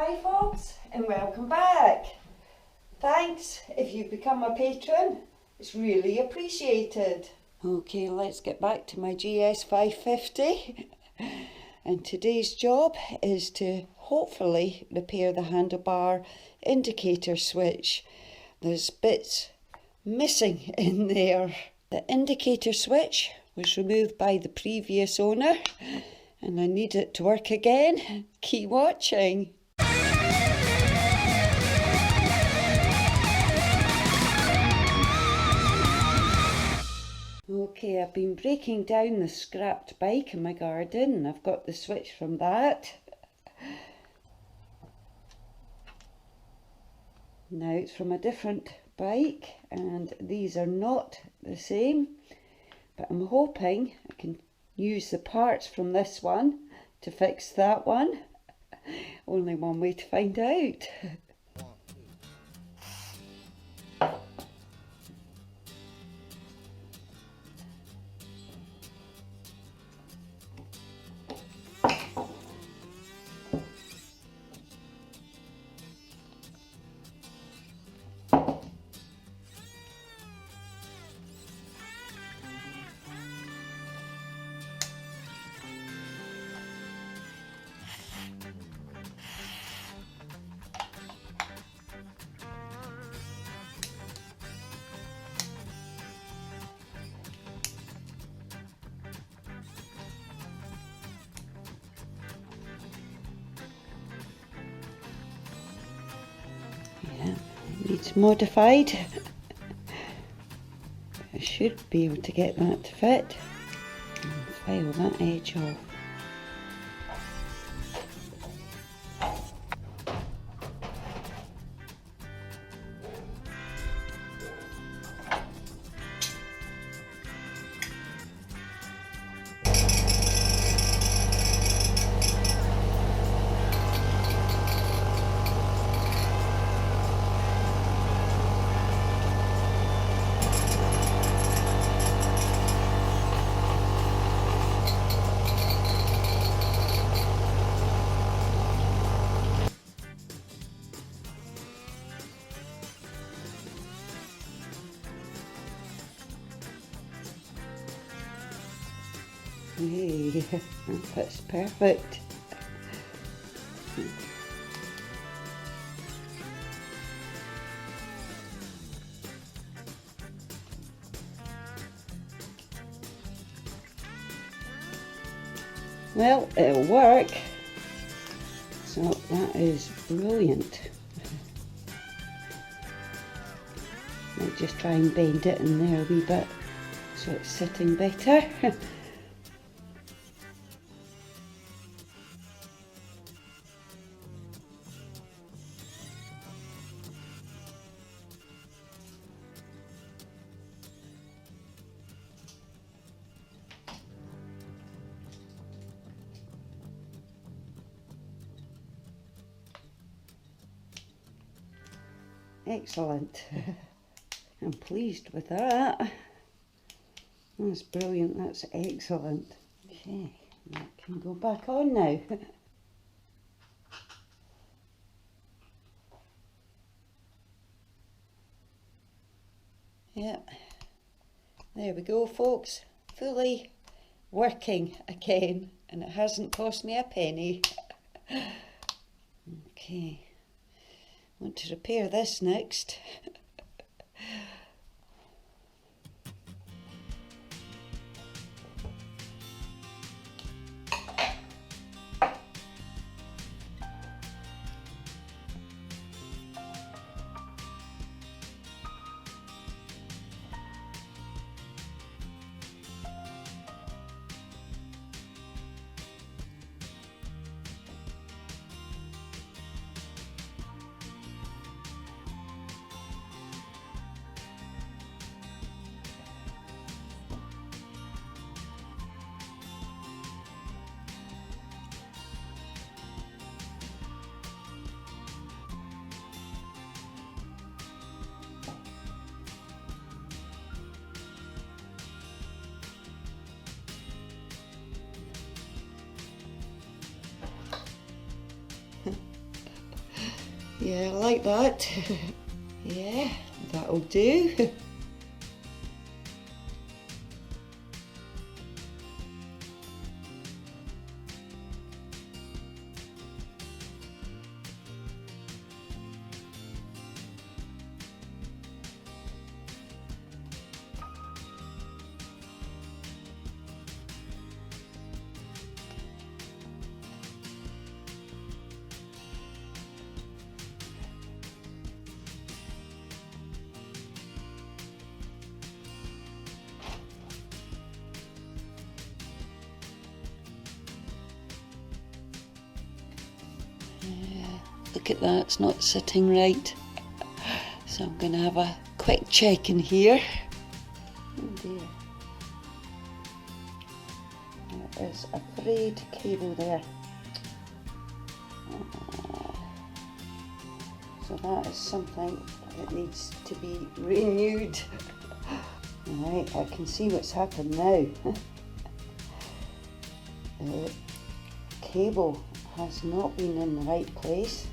Hi folks, and welcome back. Thanks if you've become a patron, it's really appreciated. Okay, let's get back to my GS550 and today's job is to hopefully repair the handlebar indicator switch. There's bits missing in there. The indicator switch was removed by the previous owner and I need it to work again. Keep watching. Okay, I've been breaking down the scrapped bike in my garden and I've got the switch from that. Now it's from a different bike and these are not the same, but I'm hoping I can use the parts from this one to fix that one. Only one way to find out. Yeah, it needs modified. I should be able to get that to fit and file that edge off. Hey, that's perfect. Well, it'll work. So that is brilliant. Might just try and bend it in there a wee bit so it's sitting better. Excellent. I'm pleased with that. That's brilliant, that's excellent. Okay, that can go back on now. Yep, there we go folks, fully working again and it hasn't cost me a penny. Okay, want to repair this next. Yeah, I like that. Yeah, that'll do. Look at that, it's not sitting right. So I'm going to have a quick check in here. Oh dear. There is a frayed cable there. So that is something that needs to be renewed. Right, I can see what's happened now. The cable has not been in the right place,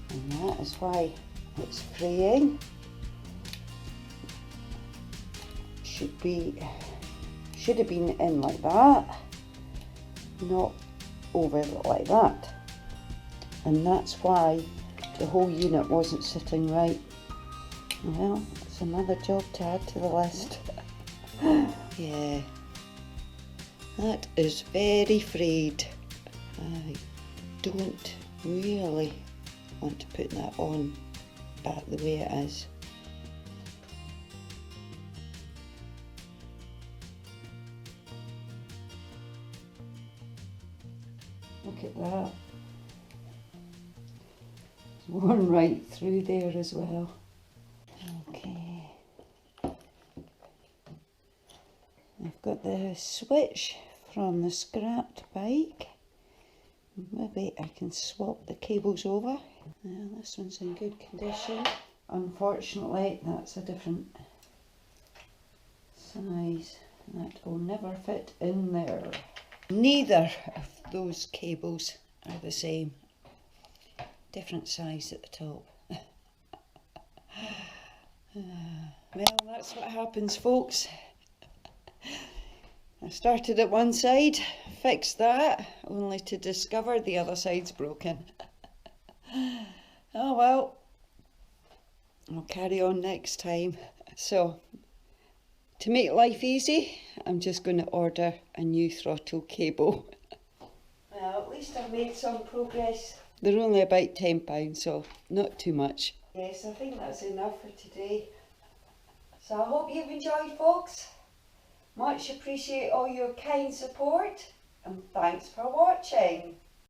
and that is why it's fraying. Should have been in like that, not over like that, and that's why the whole unit wasn't sitting right. Well, it's another job to add to the list. Yeah, that is very frayed. I don't really want to put that on back the way it is. Look at that. It's worn right through there as well. Okay. I've got the switch from the scrapped bike. Maybe I can swap the cables over. Well, this one's in good condition. Unfortunately, that's a different size. That will never fit in there. Neither of those cables are the same. Different size at the top. Well, that's what happens, folks. I started at one side, fixed that, only to discover the other side's broken. Oh well, I'll carry on next time. So, to make life easy, I'm just going to order a new throttle cable. Well, at least I've made some progress. They're only about £10, so not too much. Yes, I think that's enough for today. So I hope you've enjoyed, folks. Much appreciate all your kind support, and thanks for watching.